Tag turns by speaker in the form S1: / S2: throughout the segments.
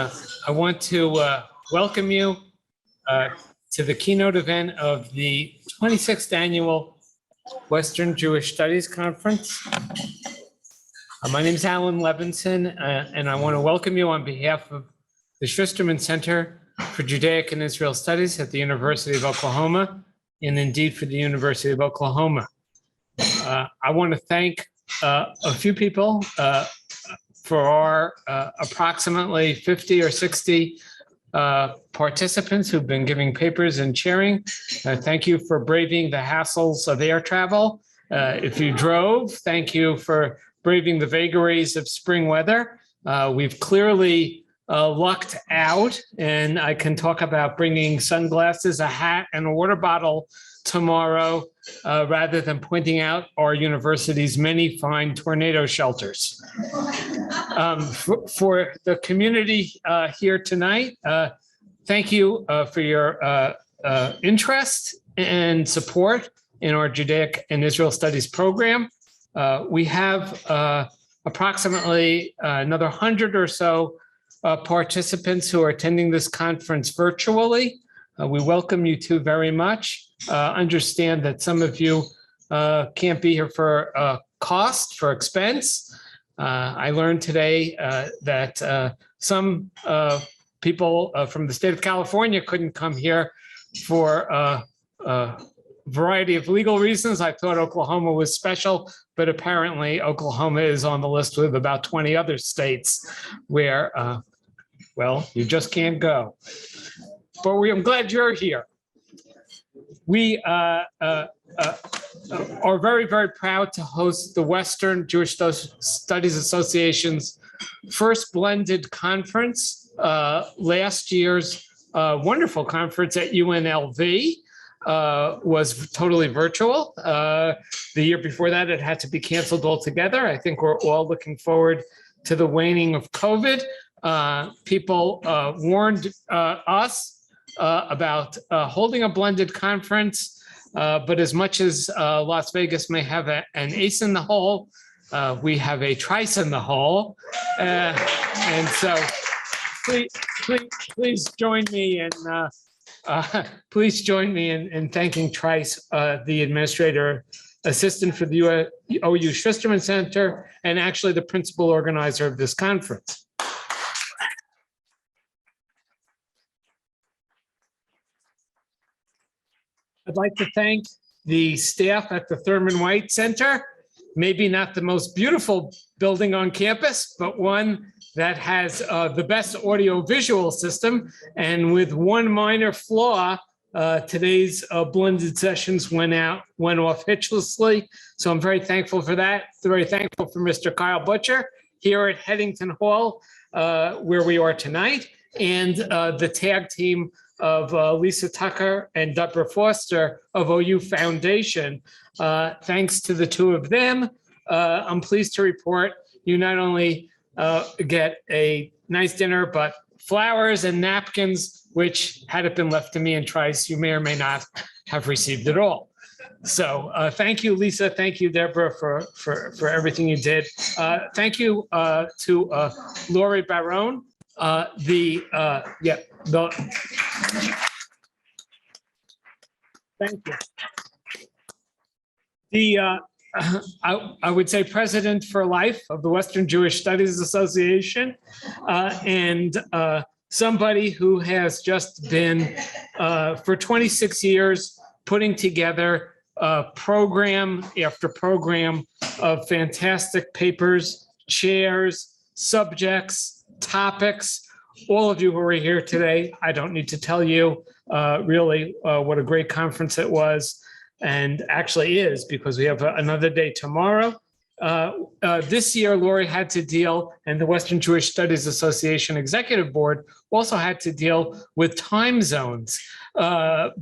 S1: I want to welcome you to the keynote event of the 26th Annual Western Jewish Studies Conference. My name is Alan Levinson, and I want to welcome you on behalf of the Schusterman Center for Judaic and Israel Studies at the University of Oklahoma, and indeed for the University of Oklahoma. I want to thank a few people for our approximately 50 or 60 participants who've been giving papers and chairing. Thank you for braving the hassles of air travel. If you drove, thank you for braving the vagaries of spring weather. We've clearly lucked out, and I can talk about bringing sunglasses, a hat, and a water bottle tomorrow, rather than pointing out our university's many fine tornado shelters. For the community here tonight, thank you for your interest and support in our Judaic and Israel Studies program. We have approximately another 100 or so participants who are attending this conference virtually. We welcome you too very much. Understand that some of you can't be here for cost, for expense. I learned today that some people from the state of California couldn't come here for a variety of legal reasons. I thought Oklahoma was special, but apparently Oklahoma is on the list with about 20 other states where, well, you just can't go. But I'm glad you're here. We are very, very proud to host the Western Jewish Studies Association's first blended conference. Last year's wonderful conference at UNLV was totally virtual. The year before that, it had to be canceled altogether. I think we're all looking forward to the waning of COVID. People warned us about holding a blended conference, but as much as Las Vegas may have an ace in the hole, we have a trice in the hole. And so please join me in thanking Trice, the administrator assistant for the OU Schusterman Center, and actually the principal organizer of this conference. I'd like to thank the staff at the Thurman White Center, maybe not the most beautiful building on campus, but one that has the best audio-visual system. And with one minor flaw, today's blended sessions went off hitchlessly. So I'm very thankful for that. Very thankful for Mr. Kyle Butcher here at Headington Hall, where we are tonight, and the tag team of Lisa Tucker and Deborah Foster of OU Foundation. Thanks to the two of them, I'm pleased to report you not only get a nice dinner, but flowers and napkins, which had it been left to me and Trice, you may or may not have received at all. So thank you, Lisa. Thank you, Deborah, for everything you did. Thank you to Lori Barone. Thank you. I would say president for life of the Western Jewish Studies Association, and somebody who has just been for 26 years putting together program after program of fantastic papers, chairs, subjects, topics. All of you who are here today, I don't need to tell you really what a great conference it was, and actually is, because we have another day tomorrow. This year, Lori had to deal, and the Western Jewish Studies Association Executive Board also had to deal with time zones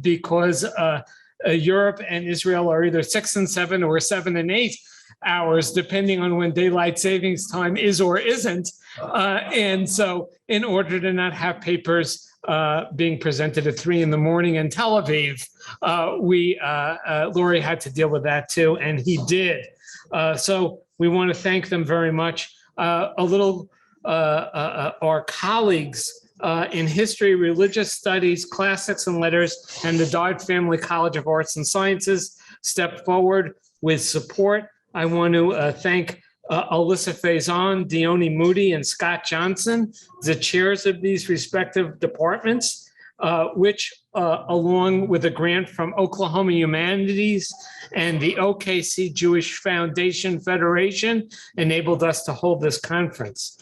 S1: because Europe and Israel are either 6 and 7 or 7 and 8 hours, depending on when daylight savings time is or isn't. And so in order to not have papers being presented at 3 in the morning in Tel Aviv, Lori had to deal with that too, and he did. So we want to thank them very much. A little our colleagues in history, religious studies, classics and letters, and the Dodge Family College of Arts and Sciences step forward with support. I want to thank Alyssa Faison, Dione Moody, and Scott Johnson, the chairs of these respective departments, which along with a grant from Oklahoma Humanities and the OKC Jewish Foundation Federation, enabled us to hold this conference.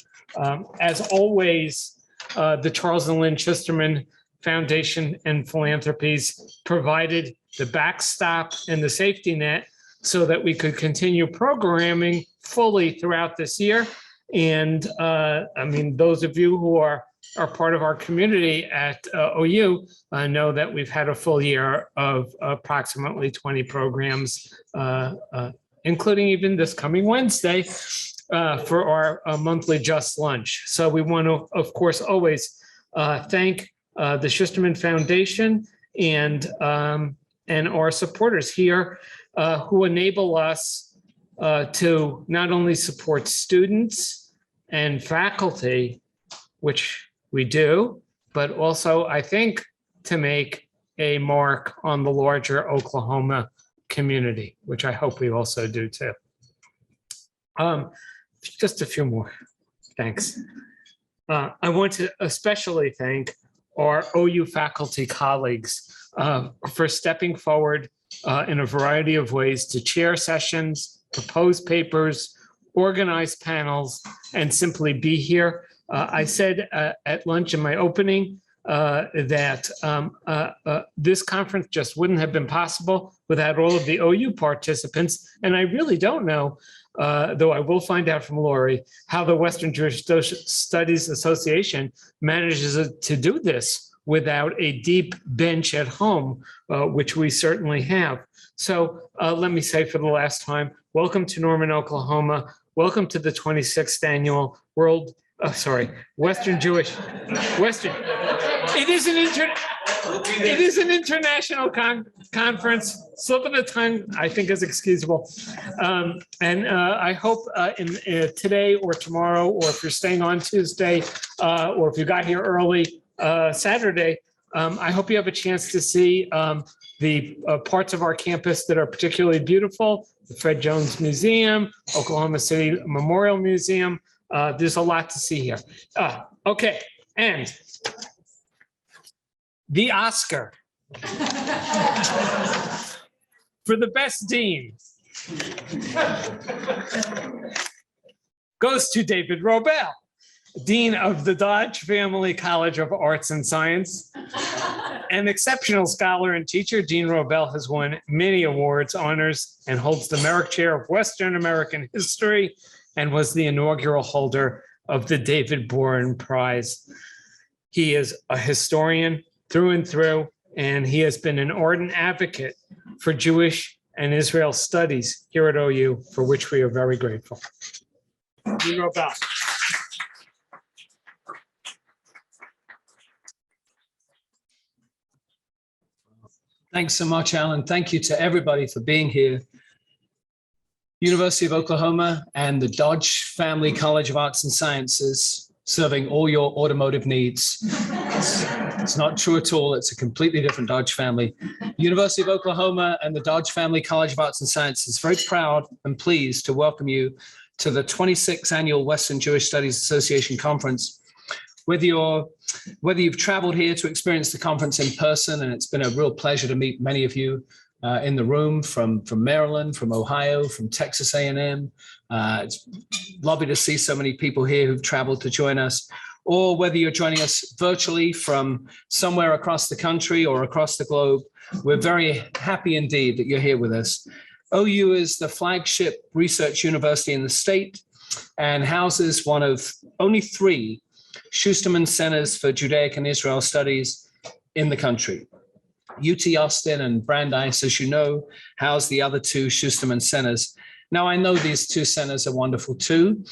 S1: As always, the Charles and Lynn Schusterman Foundation and Philanthropies provided the backstop and the safety net so that we could continue programming fully throughout this year. And I mean, those of you who are part of our community at OU know that we've had a full year of approximately 20 programs, including even this coming Wednesday for our monthly Just Lunch. So we want to, of course, always thank the Schusterman Foundation and our supporters here who enable us to not only support students and faculty, which we do, but also, I think, to make a mark on the larger Oklahoma community, which I hope we also do too. Just a few more. Thanks. I want to especially thank our OU faculty colleagues for stepping forward in a variety of ways to chair sessions, propose papers, organize panels, and simply be here. I said at lunch in my opening that this conference just wouldn't have been possible without all of the OU participants. And I really don't know, though I will find out from Lori, how the Western Jewish Studies Association manages to do this without a deep bench at home, which we certainly have. So let me say for the last time, welcome to Norman, Oklahoma. Welcome to the 26th annual Western Jewish. It is an international conference. Slip of the tongue, I think, is excusable. And I hope today or tomorrow, or if you're staying on Tuesday, or if you got here early Saturday, I hope you have a chance to see the parts of our campus that are particularly beautiful, the Fred Jones Museum, Oklahoma City Memorial Museum. There's a lot to see here. Okay, and the Oscar for the best dean goes to David Robel, Dean of the Dodge Family College of Arts and Science. An exceptional scholar and teacher, Dean Robel has won many awards, honors, and holds the Merrick Chair of Western American History and was the inaugural holder of the David Boren Prize. He is a historian through and through, and he has been an ardent advocate for Jewish and Israel studies here at OU, for which we are very grateful. Dean Robel.
S2: Thanks so much, Alan. Thank you to everybody for being here. University of Oklahoma and the Dodge Family College of Arts and Sciences, serving all your automotive needs. It's not true at all. It's a completely different Dodge family. University of Oklahoma and the Dodge Family College of Arts and Sciences is very proud and pleased to welcome you to the 26th Annual Western Jewish Studies Association Conference. Whether you've traveled here to experience the conference in person, and it's been a real pleasure to meet many of you in the room from Maryland, from Ohio, from Texas A&M. It's lovely to see so many people here who've traveled to join us, or whether you're joining us virtually from somewhere across the country or across the globe. We're very happy indeed that you're here with us. OU is the flagship research university in the state and houses one of only 3 Schusterman Centers for Judaic and Israel Studies in the country. UT Austin and Brandeis, as you know, house the other 2 Schusterman Centers. Now, I know these 2 centers are wonderful too,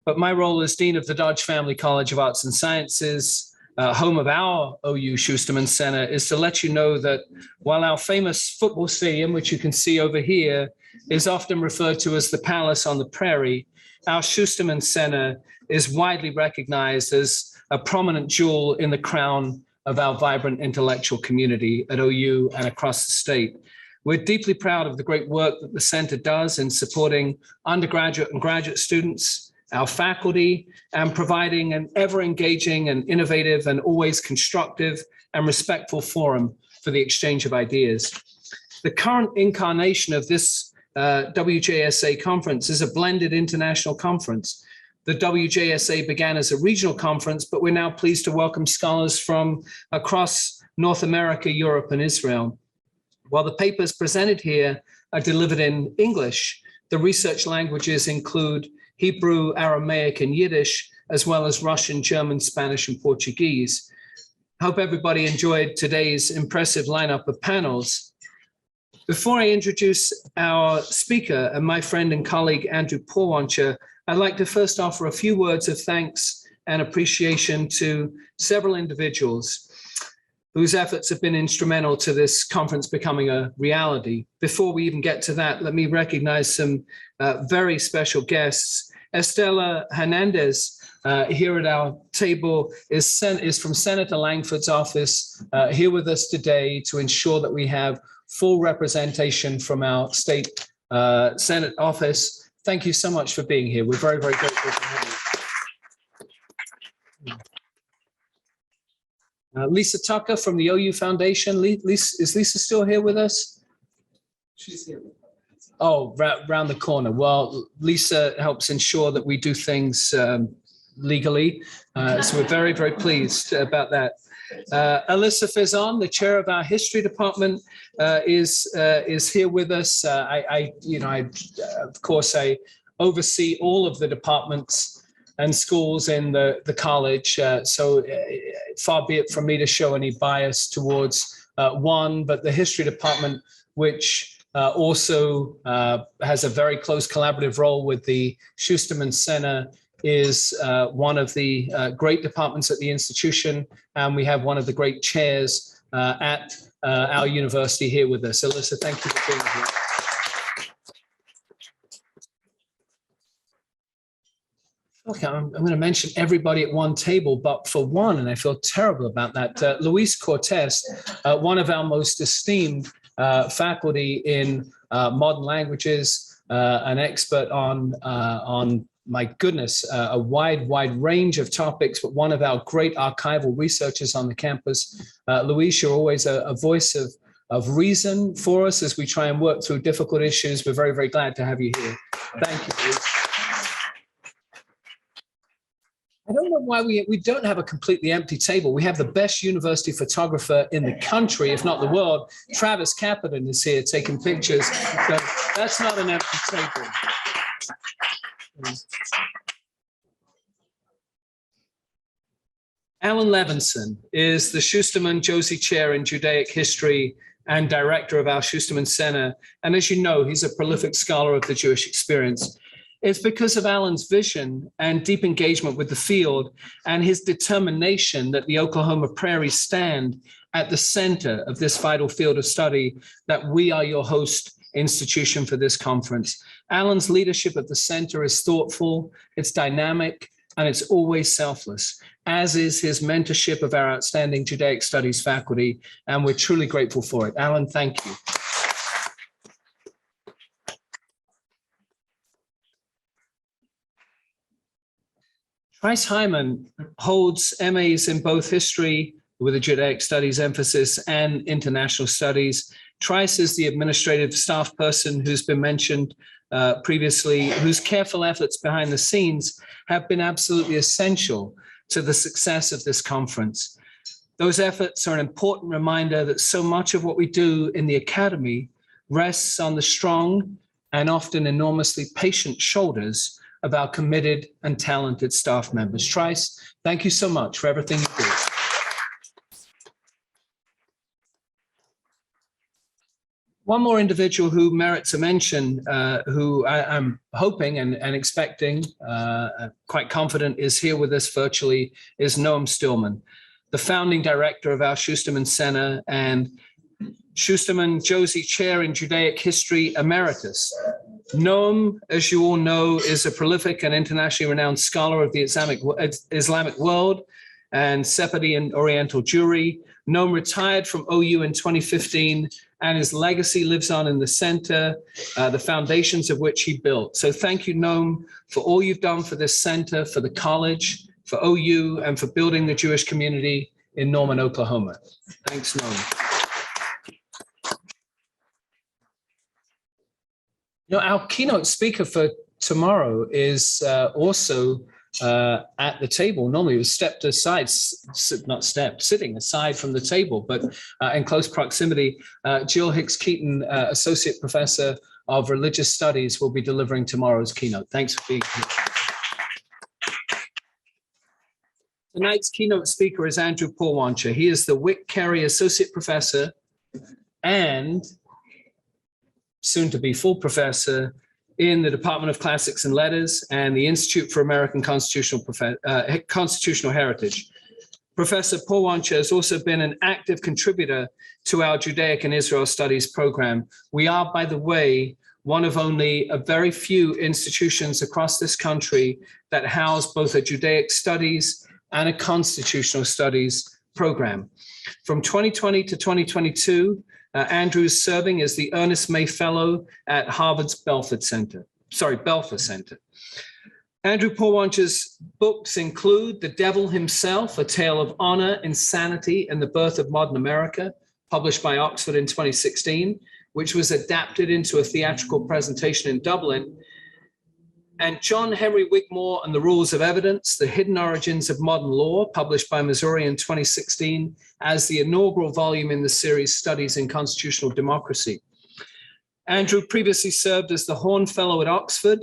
S2: but my role as Dean of the Dodge Family College of Arts and Sciences, home of our OU Schusterman Center, is to let you know that while our famous football stadium, which you can see over here, is often referred to as the Palace on the Prairie, our Schusterman Center is widely recognized as a prominent jewel in the crown of our vibrant intellectual community at OU and across the state. We're deeply proud of the great work that the center does in supporting undergraduate and graduate students, our faculty, and providing an ever-engaging and innovative and always constructive and respectful forum for the exchange of ideas. The current incarnation of this WJSA conference is a blended international conference. The WJSA began as a regional conference, but we're now pleased to welcome scholars from across North America, Europe, and Israel. While the papers presented here are delivered in English, the research languages include Hebrew, Aramaic, and Yiddish, as well as Russian, German, Spanish, and Portuguese. Hope everybody enjoyed today's impressive lineup of panels. Before I introduce our speaker and my friend and colleague, Andrew Porwancher, I'd like to first offer a few words of thanks and appreciation to several individuals whose efforts have been instrumental to this conference becoming a reality. Before we even get to that, let me recognize some very special guests. Estela Hernandez, here at our table, is from Senator Langford's office, here with us today to ensure that we have full representation from our state Senate office. Thank you so much for being here. We're very, very grateful to have you. Lisa Tucker from the OU Foundation. Is Lisa still here with us? She's here. Oh, round the corner. Well, Lisa helps ensure that we do things legally. So we're very, very pleased about that. Alyssa Fezon, the chair of our history department, is here with us. Of course, I oversee all of the departments and schools in the college. So far be it from me to show any bias towards one, but the history department, which also has a very close collaborative role with the Schusterman Center, is one of the great departments at the institution, and we have one of the great chairs at our university here with us. Alyssa, thank you for being here. Okay, I'm going to mention everybody at one table, but for one, and I feel terrible about that, Luis Cortez, one of our most esteemed faculty in modern languages, an expert on my goodness, a wide range of topics, but one of our great archival researchers on the campus. Luis, you're always a voice of reason for us as we try and work through difficult issues. We're very, very glad to have you here. Thank you, Luis. I don't know why we don't have a completely empty table. We have the best university photographer in the country, if not the world. Travis Capitan is here taking pictures. So that's not an empty table. Alan Levinson is the Schusterman Josie Chair in Judaic History and director of our Schusterman Center. And as you know, he's a prolific scholar of the Jewish experience. It's because of Alan's vision and deep engagement with the field and his determination that the Oklahoma Prairies stand at the center of this vital field of study that we are your host institution for this conference. Alan's leadership of the center is thoughtful, it's dynamic, and it's always selfless, as is his mentorship of our outstanding Judaic Studies faculty, and we're truly grateful for it. Alan, thank you. Trice Hyman holds MAs in both history with a Judaic Studies emphasis and international studies. Trice is the administrative staff person who's been mentioned previously, whose careful efforts behind the scenes have been absolutely essential to the success of this conference. Those efforts are an important reminder that so much of what we do in the academy rests on the strong and often enormously patient shoulders of our committed and talented staff members. Trice, thank you so much for everything you do. One more individual who merits a mention, who I'm hoping and expecting, quite confident is here with us virtually, is Noam Stillman, the founding director of our Schusterman Center and Schusterman Josie Chair in Judaic History Emeritus. Noam, as you all know, is a prolific and internationally renowned scholar of the Islamic world and Sephardi and Oriental Jewry. Noam retired from OU in 2015, and his legacy lives on in the center, the foundations of which he built. So thank you, Noam, for all you've done for this center, for the college, for OU, and for building the Jewish community in Norman, Oklahoma. Thanks, Noam. Our keynote speaker for tomorrow is also at the table. Normally it was stepped aside, sitting aside from the table, but in close proximity. Jill Hicks-Keaton, Associate Professor of Religious Studies, will be delivering tomorrow's keynote. Thanks for being here. Tonight's keynote speaker is Andrew Porwancher. He is the Wick Carey Associate Professor and soon to be full professor in the Department of Classics and Letters and the Institute for American Constitutional Heritage. Professor Porwancher has also been an active contributor to our Judaic and Israel Studies program. We are, by the way, one of only a very few institutions across this country that house both a Judaic Studies and a Constitutional Studies program. From 2020 to 2022, Andrew is serving as the Ernest May Fellow at Harvard's Belfer Center. Andrew Porwancher's books include The Devil Himself, A Tale of Honor, Insanity, and the Birth of Modern America, published by Oxford in 2016, which was adapted into a theatrical presentation in Dublin, and John Henry Wigmore and the Rules of Evidence, The Hidden Origins of Modern Law, published by Missouri in 2016 as the inaugural volume in the series Studies in Constitutional Democracy. Andrew previously served as the Horn Fellow at Oxford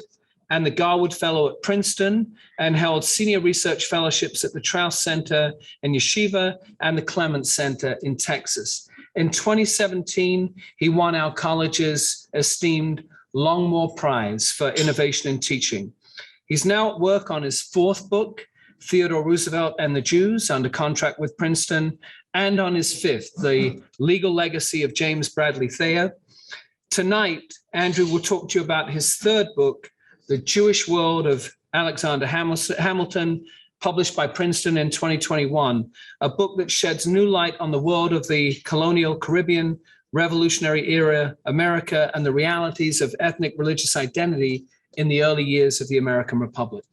S2: and the Garwood Fellow at Princeton, and held senior research fellowships at the Traus Center in Yeshiva and the Clements Center in Texas. In 2017, he won our college's esteemed Longmore Prize for Innovation in Teaching. He's now at work on his fourth book, Theodore Roosevelt and the Jews, under contract with Princeton, and on his fifth, The Legal Legacy of James Bradley Thayer. Tonight, Andrew will talk to you about his third book, The Jewish World of Alexander Hamilton, published by Princeton in 2021, a book that sheds new light on the world of the colonial Caribbean, Revolutionary era America, and the realities of ethnic religious identity in the early years of the American Republic.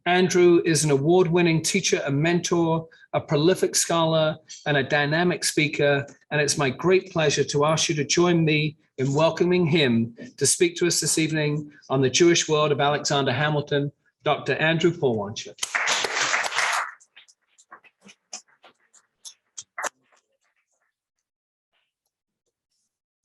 S2: Andrew is an award-winning teacher and mentor, a prolific scholar, and a dynamic speaker, and it's my great pleasure to ask you to join me in welcoming him to speak to us this evening on the Jewish world of Alexander Hamilton, Dr. Andrew Porwancher.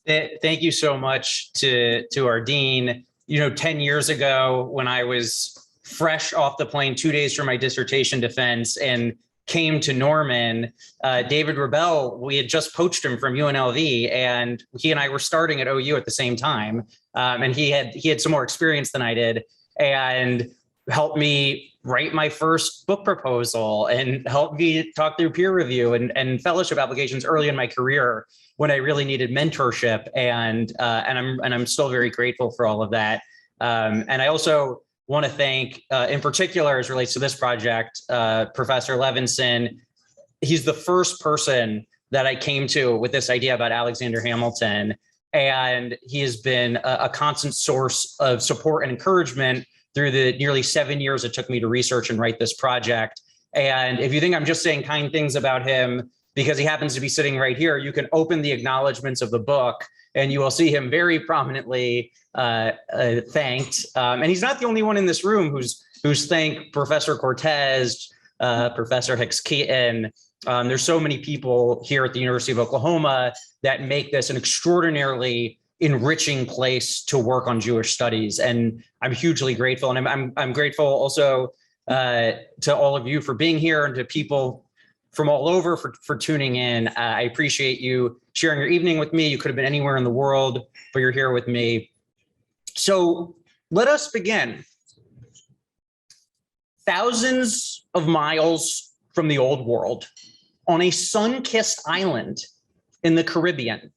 S3: Thank you so much to our dean. 10 years ago, when I was fresh off the plane 2 days from my dissertation defense and came to Norman, David Robel, we had just poached him from UNLV, and he and I were starting at OU at the same time. And he had some more experience than I did, and helped me write my first book proposal and helped me talk through peer review and fellowship applications early in my career when I really needed mentorship. And I'm still very grateful for all of that. And I also want to thank, in particular, as relates to this project, Professor Levinson. He's the first person that I came to with this idea about Alexander Hamilton. And he has been a constant source of support and encouragement through the nearly 7 years it took me to research and write this project. And if you think I'm just saying kind things about him because he happens to be sitting right here, you can open the acknowledgments of the book and you will see him very prominently thanked. And he's not the only one in this room who's thanked Professor Cortez, Professor Hicks-Keaton. There's so many people here at the University of Oklahoma that make this an extraordinarily enriching place to work on Jewish studies. And I'm hugely grateful. And I'm grateful also to all of you for being here, and to people from all over for tuning in. I appreciate you sharing your evening with me. You could have been anywhere in the world, but you're here with me. So let us begin. Thousands of miles from the old world, on a sun-kissed island in the Caribbean,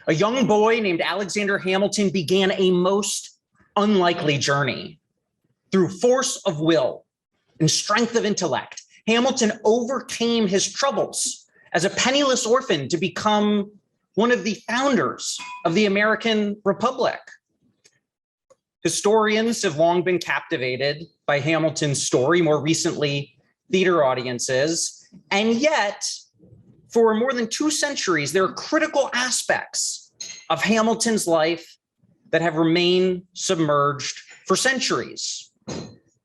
S3: a young boy named Alexander Hamilton began a most unlikely journey. Through force of will and strength of intellect, Hamilton overcame his troubles as a penniless orphan to become one of the founders of the American Republic. Historians have long been captivated by Hamilton's story, more recently, theater audiences. And yet, for more than 2 centuries, there are critical aspects of Hamilton's life that have remained submerged for centuries.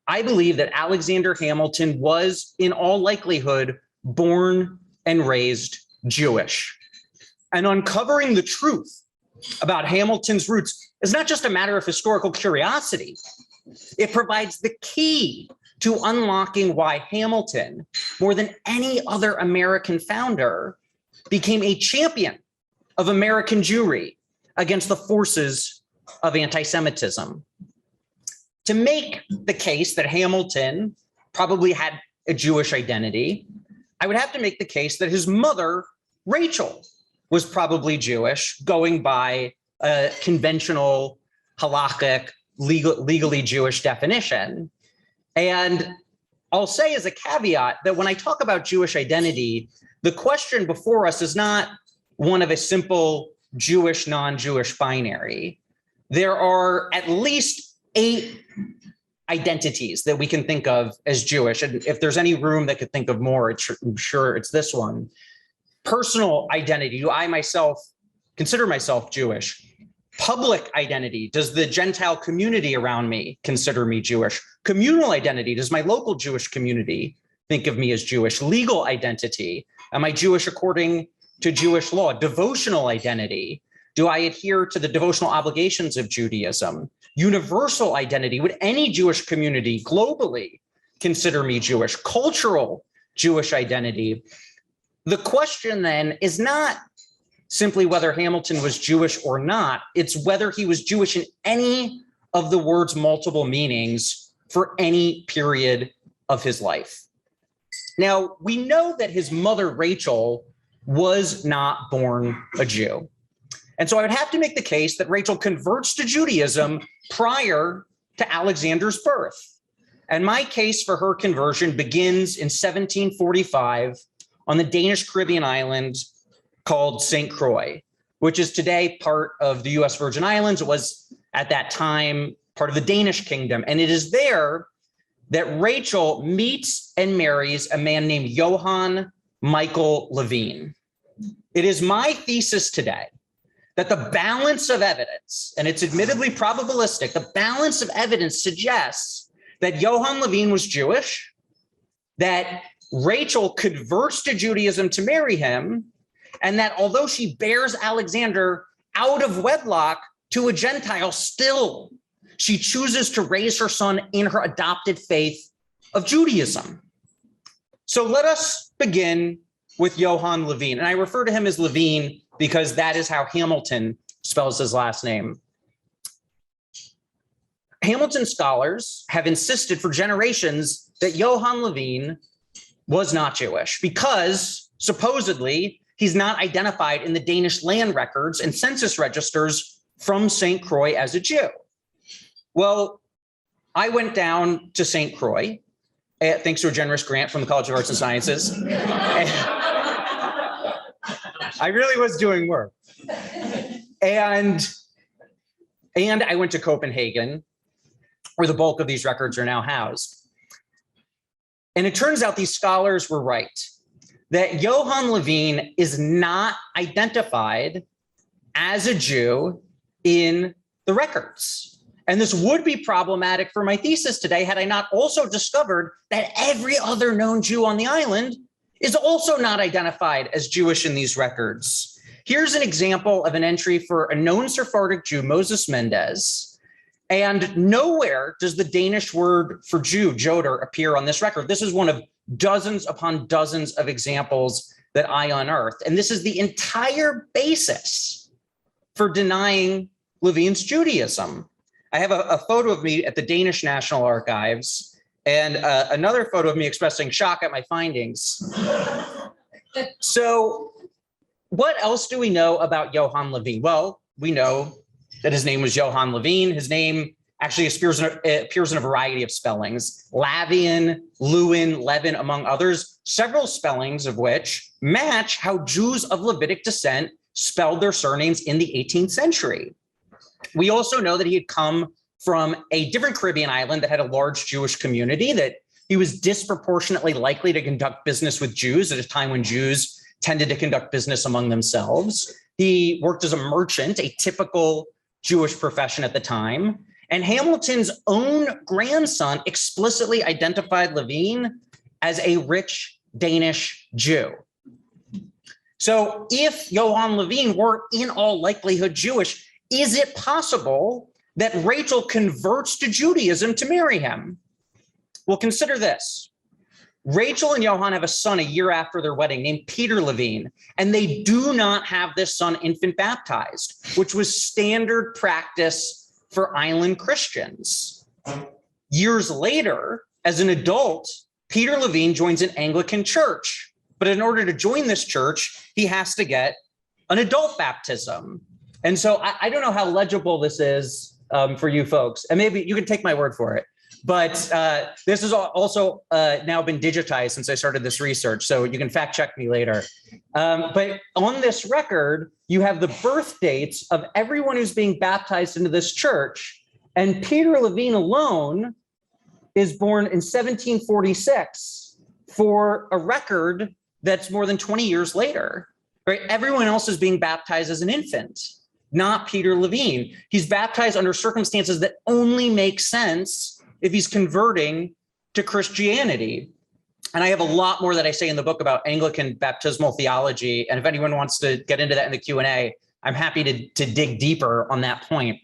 S3: I believe that Alexander Hamilton was, in all likelihood, born and raised Jewish. And uncovering the truth about Hamilton's roots is not just a matter of historical curiosity. It provides the key to unlocking why Hamilton, more than any other American founder, became a champion of American Jewry against the forces of anti-Semitism. To make the case that Hamilton probably had a Jewish identity, I would have to make the case that his mother, Rachel, was probably Jewish, going by a conventional halakhic, legally Jewish definition. And I'll say as a caveat that when I talk about Jewish identity, the question before us is not one of a simple Jewish, non-Jewish binary. There are at least 8 identities that we can think of as Jewish. And if there's any room that could think of more, I'm sure it's this one. Personal identity. Do I myself consider myself Jewish? Public identity. Does the Gentile community around me consider me Jewish? Communal identity. Does my local Jewish community think of me as Jewish? Legal identity. Am I Jewish according to Jewish law? Devotional identity. Do I adhere to the devotional obligations of Judaism? Universal identity. Would any Jewish community globally consider me Jewish? Cultural Jewish identity. The question then is not simply whether Hamilton was Jewish or not, it's whether he was Jewish in any of the word's multiple meanings for any period of his life. Now, we know that his mother, Rachel, was not born a Jew. And so I would have to make the case that Rachel converts to Judaism prior to Alexander's birth. And my case for her conversion begins in 1745 on the Danish Caribbean island called St. Croix, which is today part of the US Virgin Islands. It was at that time part of the Danish kingdom. And it is there that Rachel meets and marries a man named Johann Michael Levine. It is my thesis today that the balance of evidence, and it's admittedly probabilistic, the balance of evidence suggests that Johann Levine was Jewish, that Rachel converts to Judaism to marry him, and that although she bears Alexander out of wedlock to a Gentile, still she chooses to raise her son in her adopted faith of Judaism. So let us begin with Johann Levine. And I refer to him as Levine because that is how Hamilton spells his last name. Hamilton scholars have insisted for generations that Johann Levine was not Jewish because supposedly he's not identified in the Danish land records and census registers from St. Croix as a Jew. Well, I went down to St. Croix, thanks to a generous grant from the College of Arts and Sciences. I really was doing work. And I went to Copenhagen, where the bulk of these records are now housed. And it turns out these scholars were right, that Johann Levine is not identified as a Jew in the records. And this would be problematic for my thesis today had I not also discovered that every other known Jew on the island is also not identified as Jewish in these records. Here's an example of an entry for a known Sephardic Jew, Moses Mendez, and nowhere does the Danish word for Jew, Joder, appear on this record. This is one of dozens upon dozens of examples that I unearthed. And this is the entire basis for denying Levine's Judaism. I have a photo of me at the Danish National Archives and another photo of me expressing shock at my findings. So what else do we know about Johann Levine? Well, we know that his name was Johann Levine. His name actually appears in a variety of spellings: Lavian, Lewin, Levin, among others, several spellings of which match how Jews of Levitic descent spelled their surnames in the 18th century. We also know that he had come from a different Caribbean island that had a large Jewish community, that he was disproportionately likely to conduct business with Jews at a time when Jews tended to conduct business among themselves. He worked as a merchant, a typical Jewish profession at the time. And Hamilton's own grandson explicitly identified Levine as a rich Danish Jew. So if Johann Levine were in all likelihood Jewish, is it possible that Rachel converts to Judaism to marry him? Well, consider this. Rachel and Johann have a son a year after their wedding named Peter Levine, and they do not have this son infant baptized, which was standard practice for island Christians. Years later, as an adult, Peter Levine joins an Anglican church. But in order to join this church, he has to get an adult baptism. And so I don't know how legible this is for you folks, and maybe you can take my word for it. But this has also now been digitized since I started this research, so you can fact check me later. But on this record, you have the birth dates of everyone who's being baptized into this church. And Peter Levine alone is born in 1746 for a record that's more than 20 years later. Right? Everyone else is being baptized as an infant, not Peter Levine. He's baptized under circumstances that only make sense if he's converting to Christianity. And I have a lot more that I say in the book about Anglican baptismal theology. And if anyone wants to get into that in the Q&A, I'm happy to dig deeper on that point.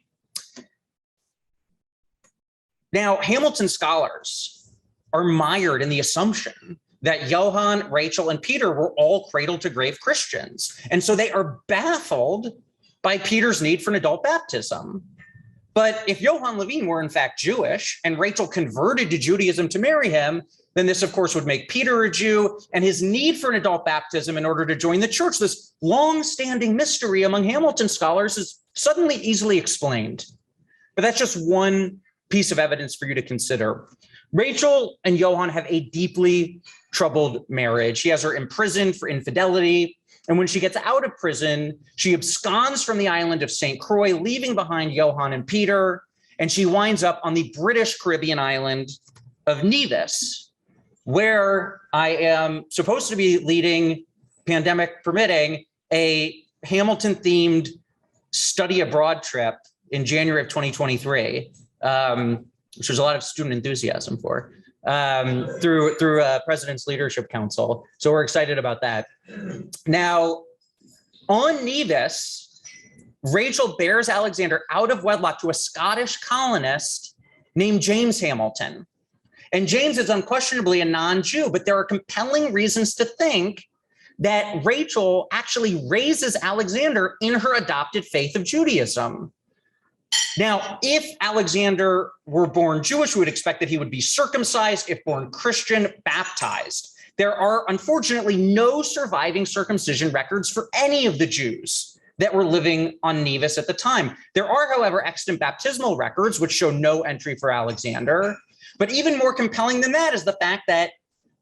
S3: Now, Hamilton scholars are mired in the assumption that Johann, Rachel, and Peter were all cradle-to-grave Christians. And so they are baffled by Peter's need for an adult baptism. But if Johann Levine were in fact Jewish and Rachel converted to Judaism to marry him, then this, of course, would make Peter a Jew, and his need for an adult baptism in order to join the church, this long-standing mystery among Hamilton scholars, is suddenly easily explained. But that's just one piece of evidence for you to consider. Rachel and Johann have a deeply troubled marriage. She has her imprisoned for infidelity. And when she gets out of prison, she absconds from the island of St. Croix, leaving behind Johann and Peter. And she winds up on the British Caribbean island of Nevis, where I am supposed to be leading, pandemic permitting, a Hamilton-themed study abroad trip in January of 2023, which there's a lot of student enthusiasm for, through President's Leadership Council. So we're excited about that. Now, on Nevis, Rachel bears Alexander out of wedlock to a Scottish colonist named James Hamilton. And James is unquestionably a non-Jew, but there are compelling reasons to think that Rachel actually raises Alexander in her adopted faith of Judaism. Now, if Alexander were born Jewish, we would expect that he would be circumcised; if born Christian, baptized. There are unfortunately no surviving circumcision records for any of the Jews that were living on Nevis at the time. There are, however, extant baptismal records which show no entry for Alexander. But even more compelling than that is the fact that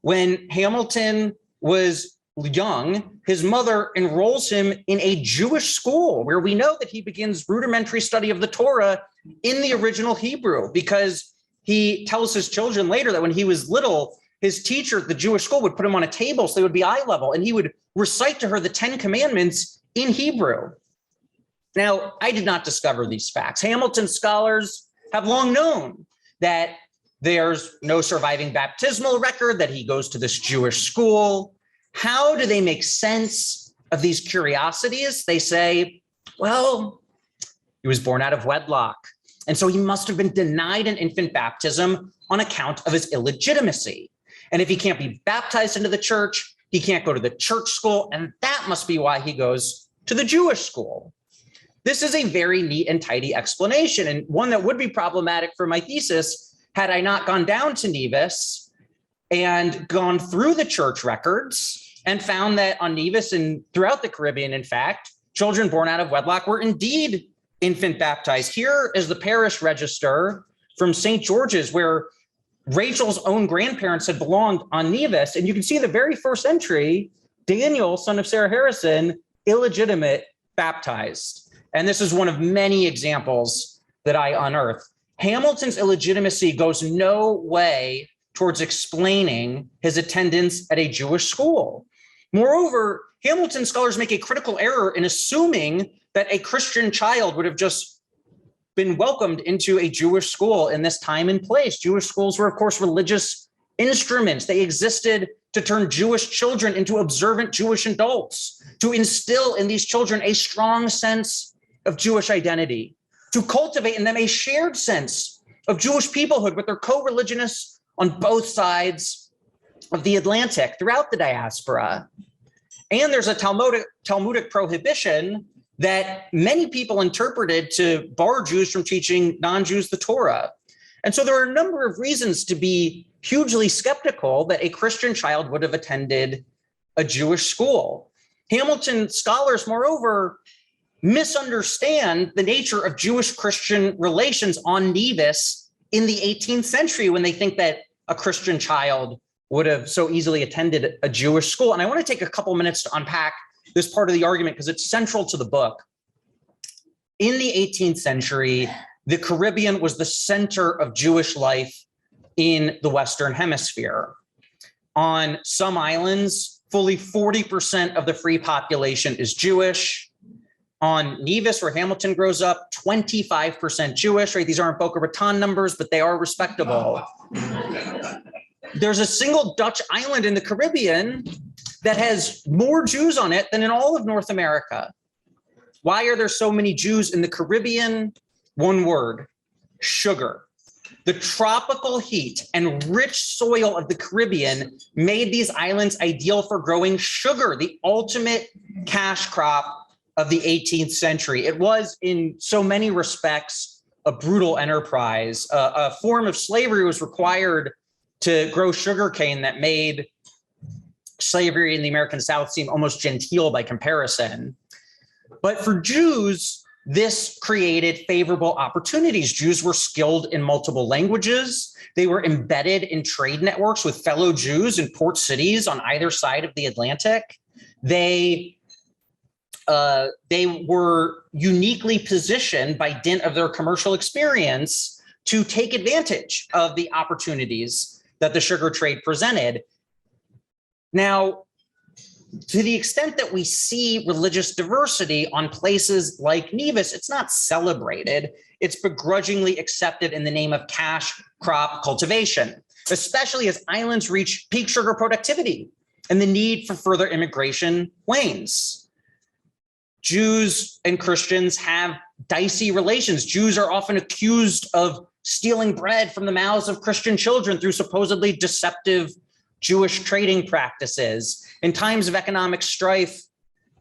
S3: when Hamilton was young, his mother enrolls him in a Jewish school where we know that he begins rudimentary study of the Torah in the original Hebrew, because he tells his children later that when he was little, his teacher at the Jewish school would put him on a table so they would be eye level, and he would recite to her the 10 Commandments in Hebrew. Now, I did not discover these facts. Hamilton scholars have long known that there's no surviving baptismal record, that he goes to this Jewish school. How do they make sense of these curiosities? They say, well, he was born out of wedlock, and so he must have been denied an infant baptism on account of his illegitimacy. And if he can't be baptized into the church, he can't go to the church school, and that must be why he goes to the Jewish school. This is a very neat and tidy explanation, and one that would be problematic for my thesis had I not gone down to Nevis and gone through the church records and found that on Nevis and throughout the Caribbean, in fact, children born out of wedlock were indeed infant baptized. Here is the parish register from St. George's, where Rachel's own grandparents had belonged on Nevis. And you can see the very first entry, Daniel, son of Sarah Harrison, illegitimate, baptized. And this is one of many examples that I unearthed. Hamilton's illegitimacy goes no way towards explaining his attendance at a Jewish school. Moreover, Hamilton scholars make a critical error in assuming that a Christian child would have just been welcomed into a Jewish school in this time and place. Jewish schools were, of course, religious instruments. They existed to turn Jewish children into observant Jewish adults, to instill in these children a strong sense of Jewish identity, to cultivate in them a shared sense of Jewish peoplehood with their co-religionists on both sides of the Atlantic throughout the diaspora. And there's a Talmudic prohibition that many people interpreted to bar Jews from teaching non-Jews the Torah. And so there are a number of reasons to be hugely skeptical that a Christian child would have attended a Jewish school. Hamilton scholars, moreover, misunderstand the nature of Jewish-Christian relations on Nevis in the 18th century when they think that a Christian child would have so easily attended a Jewish school. And I want to take a couple minutes to unpack this part of the argument because it's central to the book. In the 18th century, the Caribbean was the center of Jewish life in the Western Hemisphere. On some islands, fully 40% of the free population is Jewish. On Nevis, where Hamilton grows up, 25% Jewish, right? These aren't Boca Raton numbers, but they are respectable. There's a single Dutch island in the Caribbean that has more Jews on it than in all of North America. Why are there so many Jews in the Caribbean? One word: sugar. The tropical heat and rich soil of the Caribbean made these islands ideal for growing sugar, the ultimate cash crop of the 18th century. It was, in so many respects, a brutal enterprise. A form of slavery was required to grow sugarcane that made slavery in the American South seem almost genteel by comparison. But for Jews, this created favorable opportunities. Jews were skilled in multiple languages. They were embedded in trade networks with fellow Jews in port cities on either side of the Atlantic. They were uniquely positioned by dint of their commercial experience to take advantage of the opportunities that the sugar trade presented. Now, to the extent that we see religious diversity on places like Nevis, it's not celebrated. It's begrudgingly accepted in the name of cash crop cultivation, especially as islands reach peak sugar productivity and the need for further immigration wanes. Jews and Christians have dicey relations. Jews are often accused of stealing bread from the mouths of Christian children through supposedly deceptive Jewish trading practices. In times of economic strife,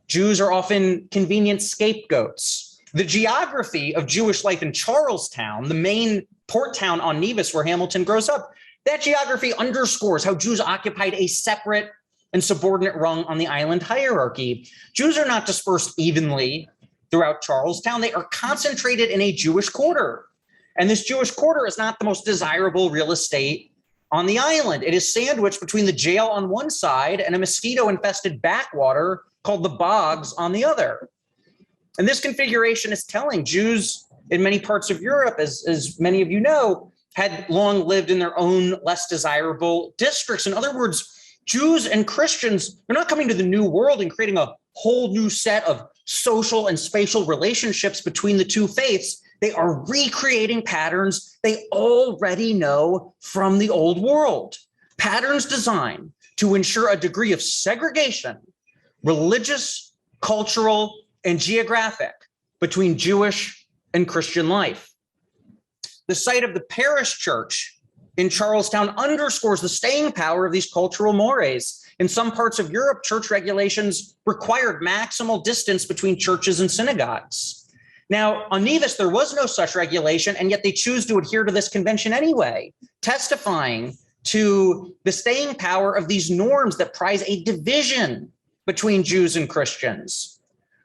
S3: Jews are often convenient scapegoats. The geography of Jewish life in Charlestown, the main port town on Nevis where Hamilton grows up, that geography underscores how Jews occupied a separate and subordinate rung on the island hierarchy. Jews are not dispersed evenly throughout Charlestown. They are concentrated in a Jewish quarter. And this Jewish quarter is not the most desirable real estate on the island. It is sandwiched between the jail on one side and a mosquito-infested backwater called the Bogs on the other. And this configuration is telling. Jews in many parts of Europe, as many of you know, had long lived in their own less desirable districts. In other words, Jews and Christians are not coming to the new world and creating a whole new set of social and spatial relationships between the two faiths. They are recreating patterns they already know from the old world. Patterns designed to ensure a degree of segregation, religious, cultural, and geographic, between Jewish and Christian life. The site of the parish church in Charlestown underscores the staying power of these cultural mores. In some parts of Europe, church regulations required maximal distance between churches and synagogues. Now, on Nevis, there was no such regulation, and yet they choose to adhere to this convention anyway, testifying to the staying power of these norms that prize a division between Jews and Christians.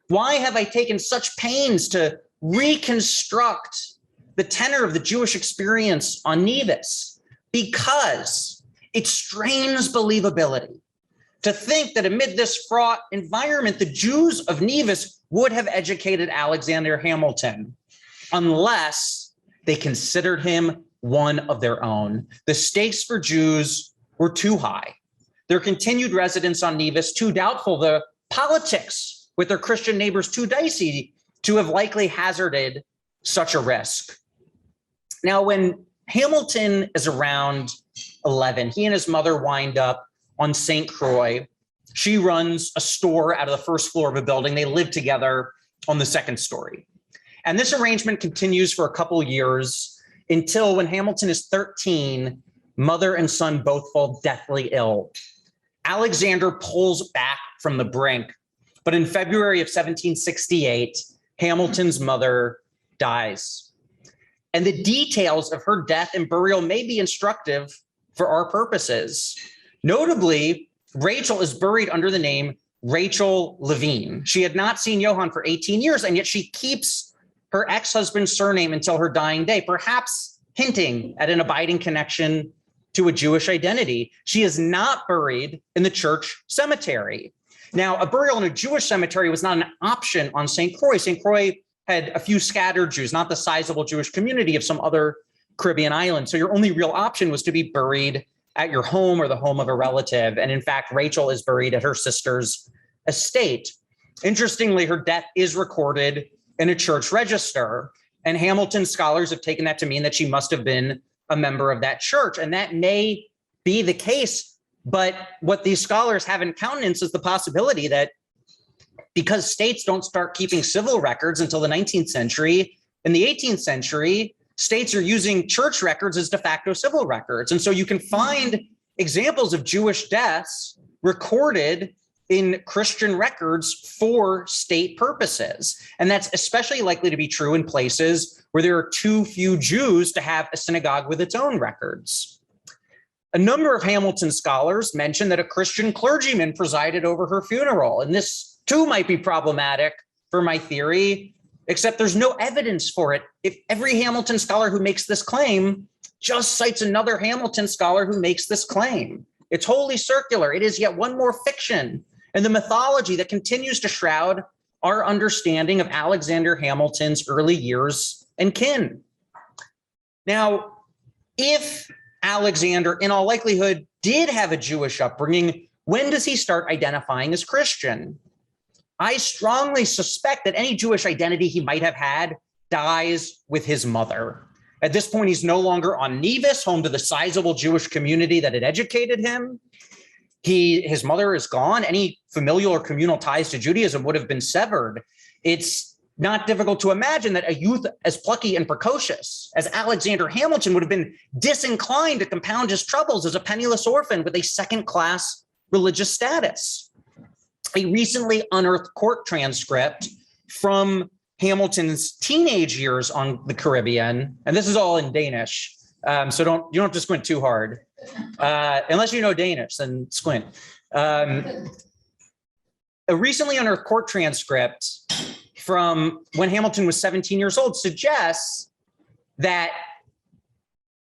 S3: Why have I taken such pains to reconstruct the tenor of the Jewish experience on Nevis because it strains believability to think that amid this fraught environment, the Jews of Nevis would have educated Alexander Hamilton unless they considered him one of their own. The stakes for Jews were too high. Their continued residence on Nevis too doubtful, the politics with their Christian neighbors too dicey to have likely hazarded such a risk. Now, when Hamilton is around 11, he and his mother wind up on St. Croix. She runs a store out of the first floor of a building. They live together on the second story. And this arrangement continues for a couple of years until when Hamilton is 13, mother and son both fall deathly ill. Alexander pulls back from the brink, but in February of 1768, Hamilton's mother dies. And the details of her death and burial may be instructive for our purposes. Notably, Rachel is buried under the name Rachel Levine. She had not seen Johann for 18 years, and yet she keeps her ex-husband's surname until her dying day, perhaps hinting at an abiding connection to a Jewish identity. She is not buried in the church cemetery. Now, a burial in a Jewish cemetery was not an option on St. Croix. St. Croix had a few scattered Jews, not the sizable Jewish community of some other Caribbean island. So your only real option was to be buried at your home or the home of a relative. And in fact, Rachel is buried at her sister's estate. Interestingly, her death is recorded in a church register, and Hamilton scholars have taken that to mean that she must have been a member of that church. And that may be the case, but what these scholars haven't countenanced is the possibility that because states don't start keeping civil records until the 19th century, in the 18th century, states are using church records as de facto civil records. And so you can find examples of Jewish deaths recorded in Christian records for state purposes. And that's especially likely to be true in places where there are too few Jews to have a synagogue with its own records. A number of Hamilton scholars mention that a Christian clergyman presided over her funeral. And this too might be problematic for my theory, except there's no evidence for it. If every Hamilton scholar who makes this claim just cites another Hamilton scholar who makes this claim. It's wholly circular. It is yet one more fiction in the mythology that continues to shroud our understanding of Alexander Hamilton's early years and kin. Now, if Alexander, in all likelihood, did have a Jewish upbringing, when does he start identifying as Christian? I strongly suspect that any Jewish identity he might have had dies with his mother. At this point, he's no longer on Nevis, home to the sizable Jewish community that had educated him. His mother is gone. Any familial or communal ties to Judaism would have been severed. It's not difficult to imagine that a youth as plucky and precocious as Alexander Hamilton would have been disinclined to compound his troubles as a penniless orphan with a second-class religious status. A recently unearthed court transcript from Hamilton's teenage years on the Caribbean, and this is all in Danish, so you don't have to squint too hard. Unless you know Danish, then squint. A recently unearthed court transcript from when Hamilton was 17 years old suggests that,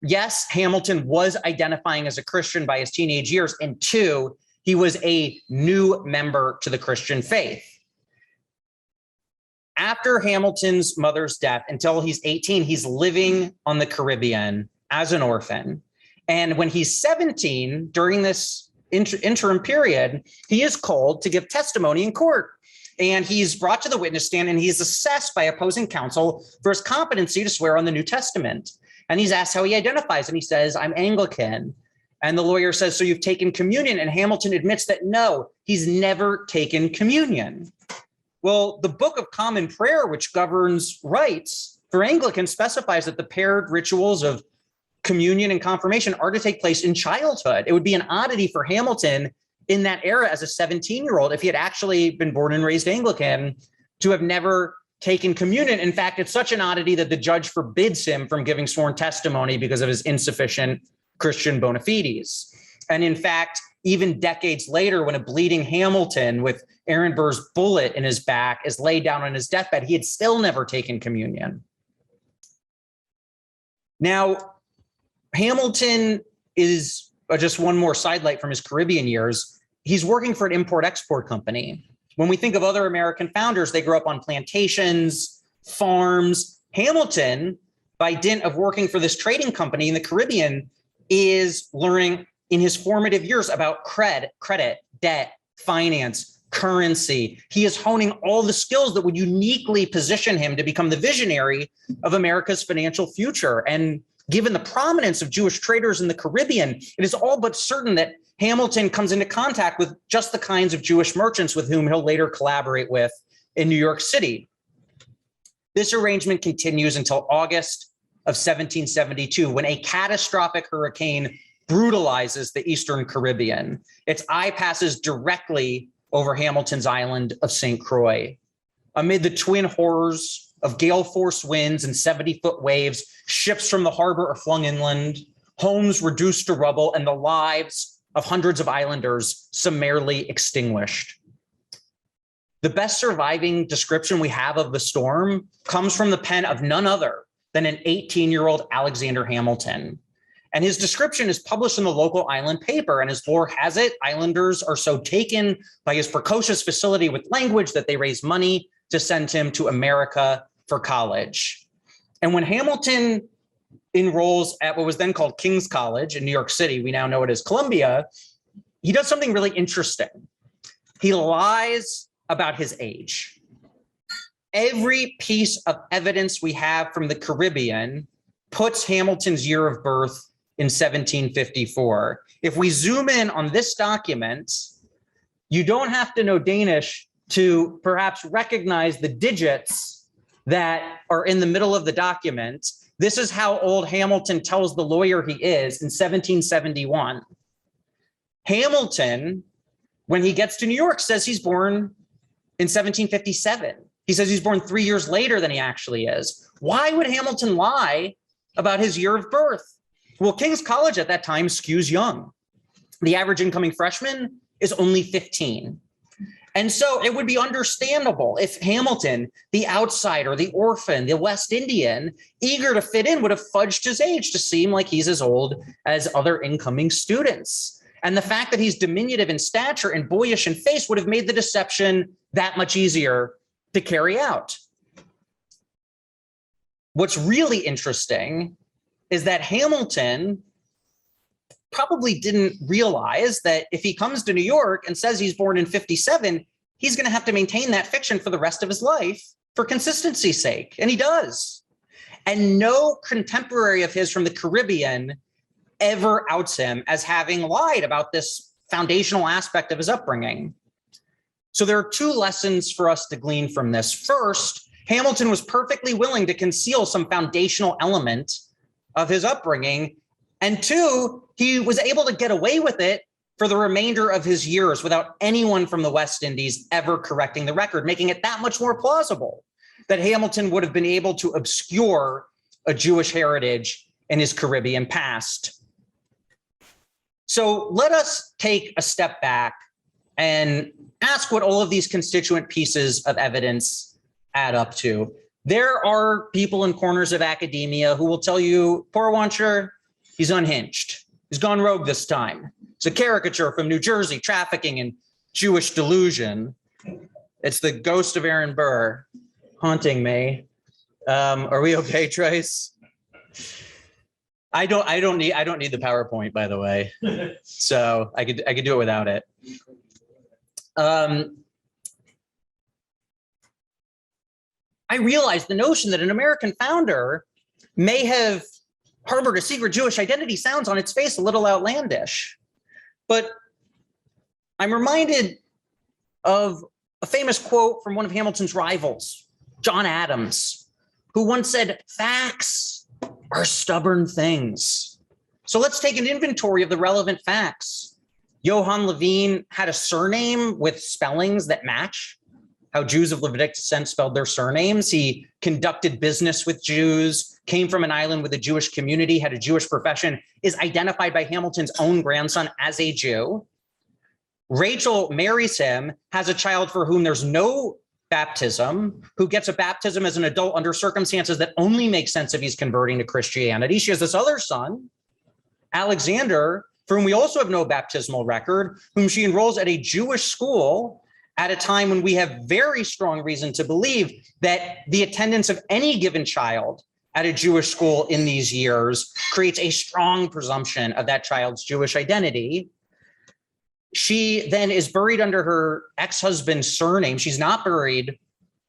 S3: yes, Hamilton was identifying as a Christian by his teenage years, and two, he was a new member to the Christian faith. After Hamilton's mother's death, until he's 18, he's living on the Caribbean as an orphan. And when he's 17, during this interim period, he is called to give testimony in court. And he's brought to the witness stand and he's assessed by opposing counsel for his competency to swear on the New Testament. And he's asked how he identifies, and he says, "I'm Anglican." And the lawyer says, "So you've taken communion?" And Hamilton admits that no, he's never taken communion. Well, the Book of Common Prayer, which governs rites for Anglicans, specifies that the paired rituals of communion and confirmation are to take place in childhood. It would be an oddity for Hamilton in that era as a 17-year-old, if he had actually been born and raised Anglican, to have never taken communion. In fact, it's such an oddity that the judge forbids him from giving sworn testimony because of his insufficient Christian bona fides. And in fact, even decades later, when a bleeding Hamilton with Aaron Burr's bullet in his back is laid down on his deathbed, he had still never taken communion. Now, Hamilton is just one more sidelight from his Caribbean years. He's working for an import-export company. When we think of other American founders, they grew up on plantations, farms. Hamilton, by dint of working for this trading company in the Caribbean, is learning in his formative years about credit, debt, finance, currency. He is honing all the skills that would uniquely position him to become the visionary of America's financial future. And given the prominence of Jewish traders in the Caribbean, it is all but certain that Hamilton comes into contact with just the kinds of Jewish merchants with whom he'll later collaborate with in New York City. This arrangement continues until August of 1772, when a catastrophic hurricane brutalizes the Eastern Caribbean. Its eye passes directly over Hamilton's island of St. Croix. Amid the twin horrors of gale force winds and 70-foot waves, ships from the harbor are flung inland, homes reduced to rubble, and the lives of hundreds of islanders summarily extinguished. The best surviving description we have of the storm comes from the pen of none other than an 18-year-old Alexander Hamilton. And his description is published in the local island paper. And as lore has it, islanders are so taken by his precocious facility with language that they raise money to send him to America for college. And when Hamilton enrolls at what was then called King's College in New York City, we now know it as Columbia, he does something really interesting. He lies about his age. Every piece of evidence we have from the Caribbean puts Hamilton's year of birth in 1754. If we zoom in on this document, you don't have to know Danish to perhaps recognize the digits that are in the middle of the document. This is how old Hamilton tells the lawyer he is in 1771. Hamilton, when he gets to New York, says he's born in 1757. He says he's born 3 years later than he actually is. Why would Hamilton lie about his year of birth? Well, King's College at that time skews young. The average incoming freshman is only 15. And so it would be understandable if Hamilton, the outsider, the orphan, the West Indian, eager to fit in, would have fudged his age to seem like he's as old as other incoming students. And the fact that he's diminutive in stature and boyish in face would have made the deception that much easier to carry out. What's really interesting is that Hamilton probably didn't realize that if he comes to New York and says he's born in 57, he's going to have to maintain that fiction for the rest of his life for consistency's sake. And he does. And no contemporary of his from the Caribbean ever outs him as having lied about this foundational aspect of his upbringing. So there are two lessons for us to glean from this. First, Hamilton was perfectly willing to conceal some foundational element of his upbringing. And two, he was able to get away with it for the remainder of his years without anyone from the West Indies ever correcting the record, making it that much more plausible that Hamilton would have been able to obscure a Jewish heritage in his Caribbean past. So let us take a step back and ask what all of these constituent pieces of evidence add up to. There are people in corners of academia who will tell you, Porwancher, he's unhinged. He's gone rogue this time. It's a caricature from New Jersey, trafficking in Jewish delusion. It's the ghost of Aaron Burr haunting me. Are we okay, Trace? I don't need the PowerPoint, by the way. So I could do it without it. I realize the notion that an American founder may have harbored a secret Jewish identity sounds on its face a little outlandish. But I'm reminded of a famous quote from one of Hamilton's rivals, John Adams, who once said, "Facts are stubborn things." So let's take an inventory of the relevant facts. Johann Levine had a surname with spellings that match how Jews of Levitic descent spelled their surnames. He conducted business with Jews, came from an island with a Jewish community, had a Jewish profession, is identified by Hamilton's own grandson as a Jew. Rachel marries him, has a child for whom there's no baptism, who gets a baptism as an adult under circumstances that only make sense if he's converting to Christianity. She has this other son, Alexander, for whom we also have no baptismal record, whom she enrolls at a Jewish school at a time when we have very strong reason to believe that the attendance of any given child at a Jewish school in these years creates a strong presumption of that child's Jewish identity. She then is buried under her ex-husband's surname. She's not buried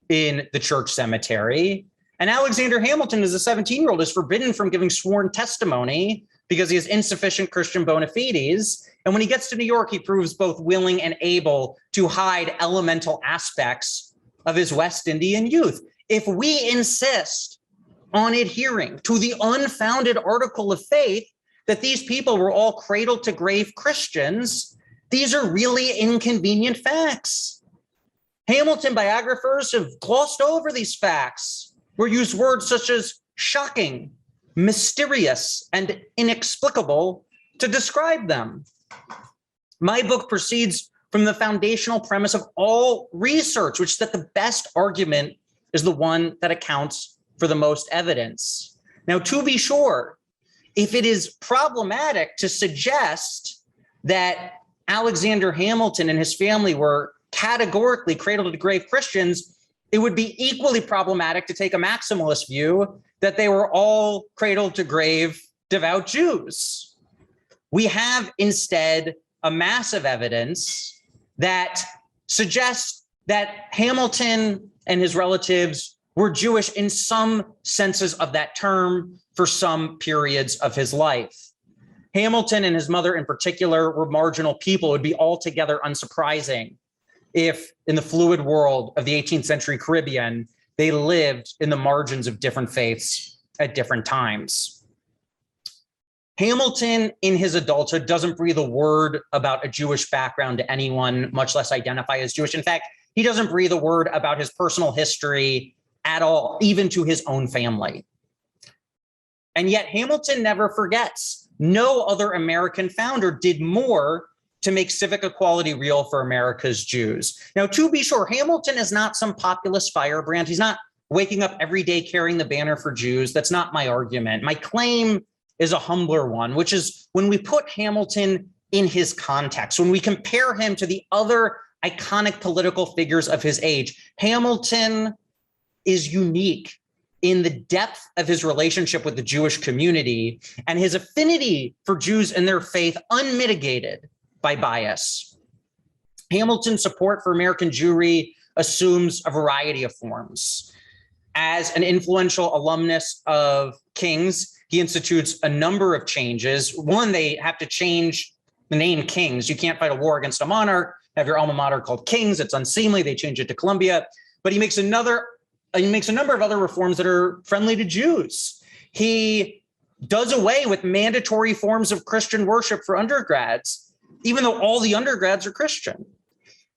S3: in the church cemetery. And Alexander Hamilton, as a 17-year-old, is forbidden from giving sworn testimony because he has insufficient Christian bona fides. And when he gets to New York, he proves both willing and able to hide elemental aspects of his West Indian youth. If we insist on adhering to the unfounded article of faith that these people were all cradle to grave Christians, these are really inconvenient facts. Hamilton biographers have glossed over these facts or used words such as shocking, mysterious, and inexplicable to describe them. My book proceeds from the foundational premise of all research, which is that the best argument is the one that accounts for the most evidence. Now, to be sure, if it is problematic to suggest that Alexander Hamilton and his family were categorically cradle to grave Christians, it would be equally problematic to take a maximalist view that they were all cradle to grave devout Jews. We have instead a massive evidence that suggests that Hamilton and his relatives were Jewish in some senses of that term for some periods of his life. Hamilton and his mother in particular were marginal people. It would be altogether unsurprising if in the fluid world of the 18th century Caribbean, they lived in the margins of different faiths at different times. Hamilton in his adulthood doesn't breathe a word about a Jewish background to anyone, much less identify as Jewish. In fact, he doesn't breathe a word about his personal history at all, even to his own family. And yet Hamilton never forgets. No other American founder did more to make civic equality real for America's Jews. Now, to be sure, Hamilton is not some populist firebrand. He's not waking up every day carrying the banner for Jews. That's not my argument. My claim is a humbler one, which is when we put Hamilton in his context, when we compare him to the other iconic political figures of his age, Hamilton is unique in the depth of his relationship with the Jewish community and his affinity for Jews and their faith unmitigated by bias. Hamilton's support for American Jewry assumes a variety of forms. As an influential alumnus of King's, he institutes a number of changes. One, they have to change the name King's. You can't fight a war against a monarch, have your alma mater called King's. It's unseemly. They change it to Columbia. But he makes a number of other reforms that are friendly to Jews. He does away with mandatory forms of Christian worship for undergrads, even though all the undergrads are Christian.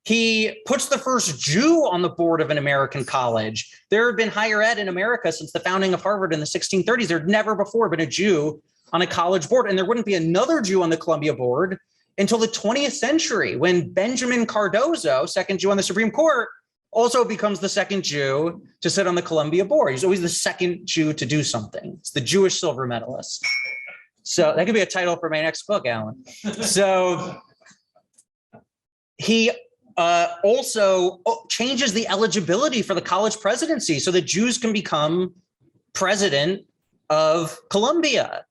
S3: He puts the first Jew on the board of an American college. There had been higher ed in America since the founding of Harvard in the 1630s. There had never before been a Jew on a college board, and there wouldn't be another Jew on the Columbia board until the 20th century, when Benjamin Cardozo, second Jew on the Supreme Court, also becomes the second Jew to sit on the Columbia board. He's always the second Jew to do something. It's the Jewish silver medalist. So that could be a title for my next book, Alan. So he also changes the eligibility for the college presidency so that Jews can become president of Columbia.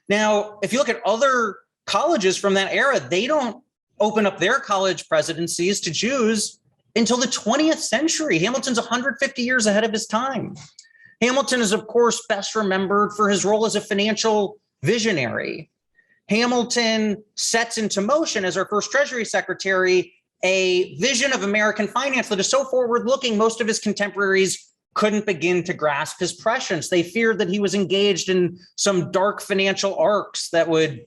S3: Now, if you look at other colleges from that era, they don't open up their college presidencies to Jews until the 20th century. Hamilton's 150 years ahead of his time. Hamilton is, of course, best remembered for his role as a financial visionary. Hamilton sets into motion, as our first Treasury Secretary, a vision of American finance that is so forward-looking, most of his contemporaries couldn't begin to grasp his prescience. They feared that he was engaged in some dark financial arcs that would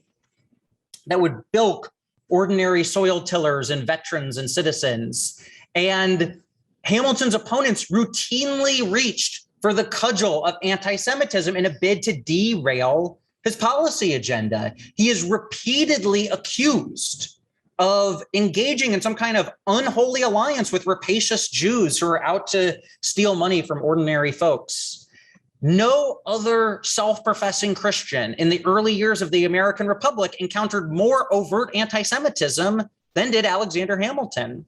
S3: bilk ordinary soil tillers and veterans and citizens. And Hamilton's opponents routinely reached for the cudgel of anti-Semitism in a bid to derail his policy agenda. He is repeatedly accused of engaging in some kind of unholy alliance with rapacious Jews who are out to steal money from ordinary folks. No other self-professing Christian in the early years of the American Republic encountered more overt anti-Semitism than did Alexander Hamilton.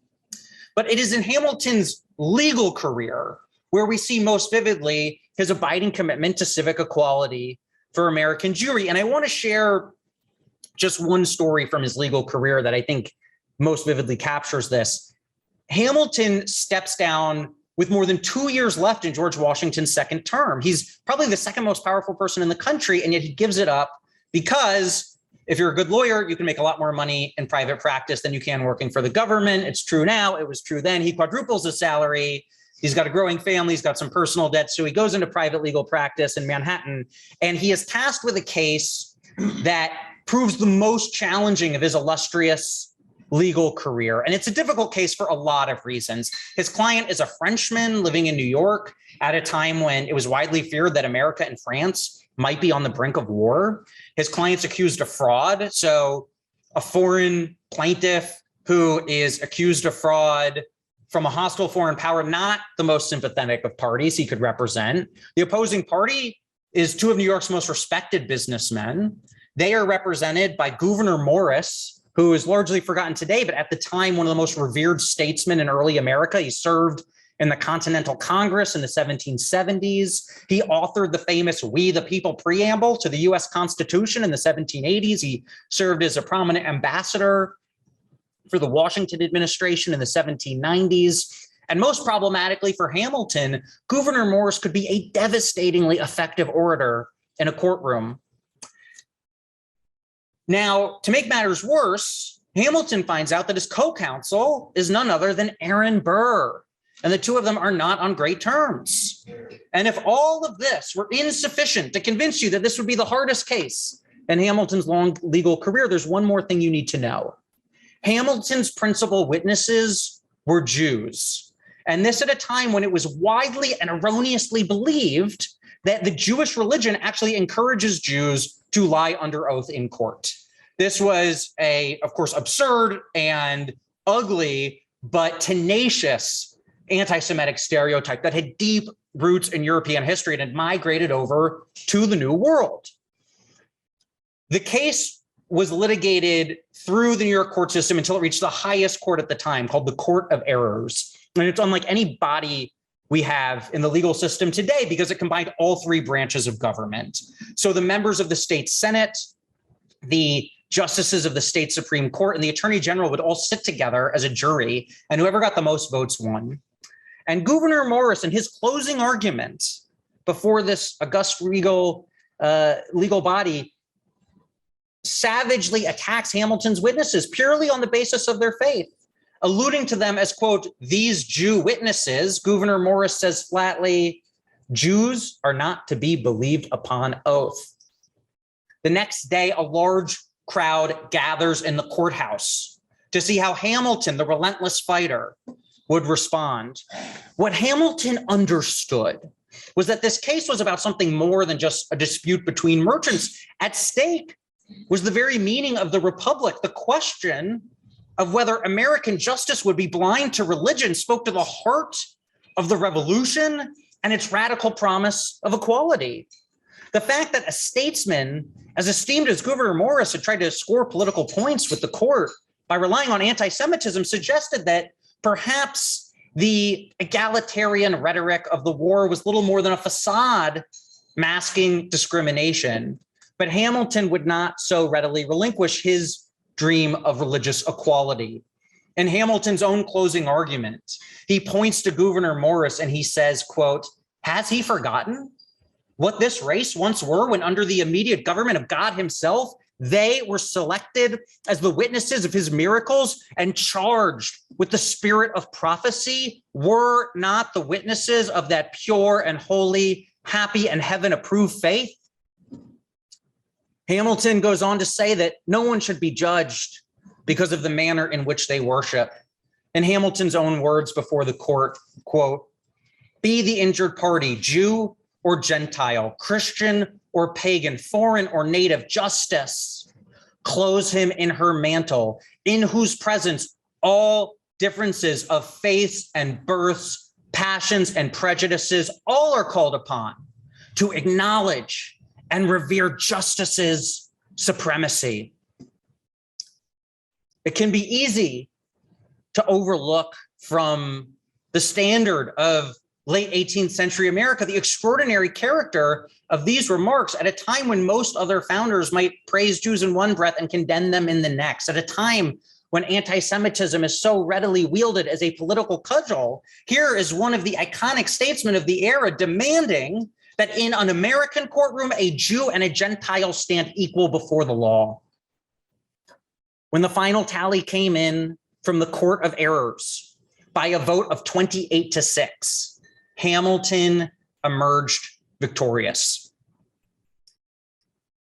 S3: But it is in Hamilton's legal career where we see most vividly his abiding commitment to civic equality for American Jewry. And I want to share just one story from his legal career that I think most vividly captures this. Hamilton steps down with more than 2 years left in George Washington's second term. He's probably the second most powerful person in the country, and yet he gives it up because if you're a good lawyer, you can make a lot more money in private practice than you can working for the government. It's true now. It was true then. He quadruples his salary. He's got a growing family. He's got some personal debt. So he goes into private legal practice in Manhattan, and he is tasked with a case that proves the most challenging of his illustrious legal career. And it's a difficult case for a lot of reasons. His client is a Frenchman living in New York at a time when it was widely feared that America and France might be on the brink of war. His client's accused of fraud. So a foreign plaintiff who is accused of fraud from a hostile foreign power, not the most sympathetic of parties he could represent. The opposing party is two of New York's most respected businessmen. They are represented by Gouverneur Morris, who is largely forgotten today, but at the time, one of the most revered statesmen in early America. He served in the Continental Congress in the 1770s. He authored the famous We the People preamble to the US Constitution in the 1780s. He served as a prominent ambassador for the Washington administration in the 1790s. And most problematically for Hamilton, Gouverneur Morris could be a devastatingly effective orator in a courtroom. Now, to make matters worse, Hamilton finds out that his co-counsel is none other than Aaron Burr, and the two of them are not on great terms. And if all of this were insufficient to convince you that this would be the hardest case in Hamilton's long legal career, there's one more thing you need to know. Hamilton's principal witnesses were Jews, and this at a time when it was widely and erroneously believed that the Jewish religion actually encourages Jews to lie under oath in court. This was of course, absurd and ugly, but tenacious anti-Semitic stereotype that had deep roots in European history and had migrated over to the New World. The case was litigated through the New York court system until it reached the highest court at the time, called the Court of Errors. And it's unlike any body we have in the legal system today because it combined all three branches of government. So the members of the state Senate, the justices of the state Supreme Court, and the Attorney General would all sit together as a jury, and whoever got the most votes won. And Gouverneur Morris, in his closing argument before this august legal body, savagely attacks Hamilton's witnesses purely on the basis of their faith. Alluding to them as, quote, these Jew witnesses, Gouverneur Morris says flatly, Jews are not to be believed upon oath. The next day, a large crowd gathers in the courthouse to see how Hamilton, the relentless fighter, would respond. What Hamilton understood was that this case was about something more than just a dispute between merchants. At stake was the very meaning of the Republic. The question of whether American justice would be blind to religion spoke to the heart of the revolution and its radical promise of equality. The fact that a statesman as esteemed as Gouverneur Morris had tried to score political points with the court by relying on anti-Semitism suggested that perhaps the egalitarian rhetoric of the war was little more than a facade masking discrimination. But Hamilton would not so readily relinquish his dream of religious equality. In Hamilton's own closing argument, he points to Gouverneur Morris and he says, quote, has he forgotten what this race once were when under the immediate government of God himself, they were selected as the witnesses of his miracles and charged with the spirit of prophecy? Were not the witnesses of that pure and holy, happy and heaven-approved faith? Hamilton goes on to say that no one should be judged because of the manner in which they worship. In Hamilton's own words before the court, quote, be the injured party, Jew or Gentile, Christian or pagan, foreign or native, justice, clothes him in her mantle, in whose presence all differences of faiths and births, passions and prejudices, all are called upon to acknowledge and revere justice's supremacy. It can be easy to overlook from the standard of late 18th century America the extraordinary character of these remarks at a time when most other founders might praise Jews in one breath and condemn them in the next, at a time when anti-Semitism is so readily wielded as a political cudgel. Here is one of the iconic statesmen of the era demanding that in an American courtroom, a Jew and a Gentile stand equal before the law. When the final tally came in from the Court of Errors by a vote of 28-6, Hamilton emerged victorious.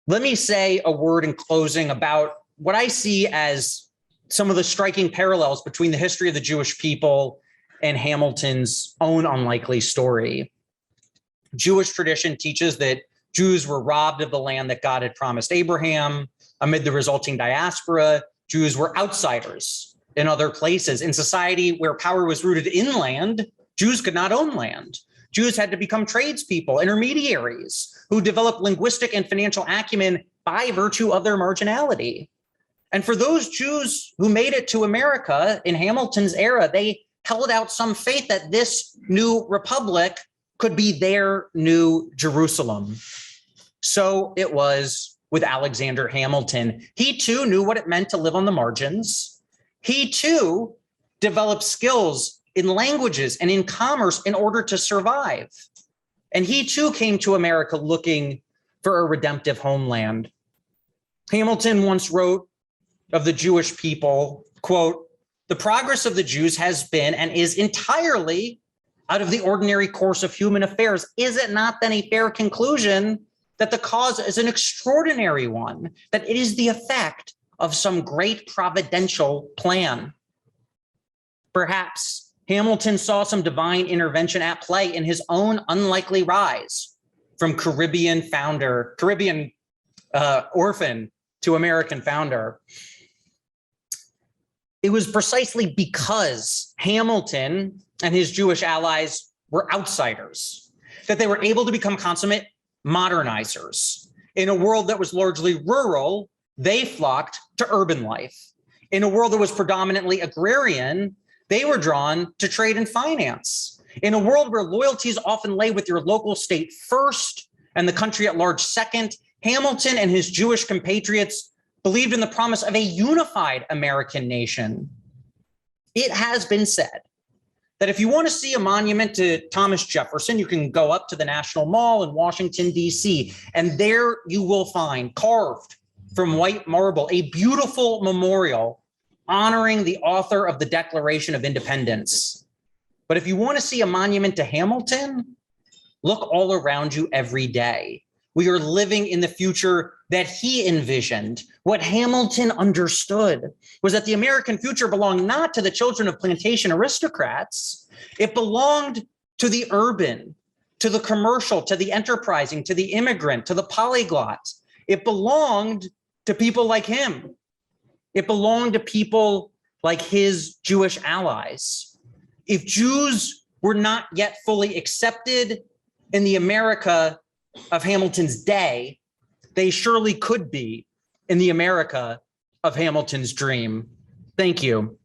S3: Let me say a word in closing about what I see as some of the striking parallels between the history of the Jewish people and Hamilton's own unlikely story. Jewish tradition teaches that Jews were robbed of the land that God had promised Abraham. Amid the resulting diaspora, Jews were outsiders in other places. In society where power was rooted in land, Jews could not own land. Jews had to become tradespeople, intermediaries who developed linguistic and financial acumen by virtue of their marginality. And for those Jews who made it to America in Hamilton's era, they held out some faith that this new republic could be their new Jerusalem. So it was with Alexander Hamilton. He too knew what it meant to live on the margins. He too developed skills in languages and in commerce in order to survive. And he too came to America looking for a redemptive homeland. Hamilton once wrote of the Jewish people, quote, "The progress of the Jews has been and is entirely out of the ordinary course of human affairs. Is it not then a fair conclusion that the cause is an extraordinary one, that it is the effect of some great providential plan?" Perhaps Hamilton saw some divine intervention at play in his own unlikely rise from Caribbean orphan to American founder. It was precisely because Hamilton and his Jewish allies were outsiders that they were able to become consummate modernizers. In a world that was largely rural, they flocked to urban life. In a world that was predominantly agrarian, they were drawn to trade and finance. In a world where loyalties often lay with your local state first and the country at large second, Hamilton and his Jewish compatriots believed in the promise of a unified American nation. It has been said that if you want to see a monument to Thomas Jefferson, you can go up to the National Mall in Washington, D.C., and there you will find carved from white marble a beautiful memorial honoring the author of the Declaration of Independence. But if you want to see a monument to Hamilton, look all around you every day. We are living in the future that he envisioned. What Hamilton understood was that the American future belonged not to the children of plantation aristocrats. It belonged to the urban, to the commercial, to the enterprising, to the immigrant, to the polyglot. It belonged to people like him. It belonged to people like his Jewish allies. If Jews were not yet fully accepted in the America of Hamilton's day, they surely could be in the America of Hamilton's dream. Thank you.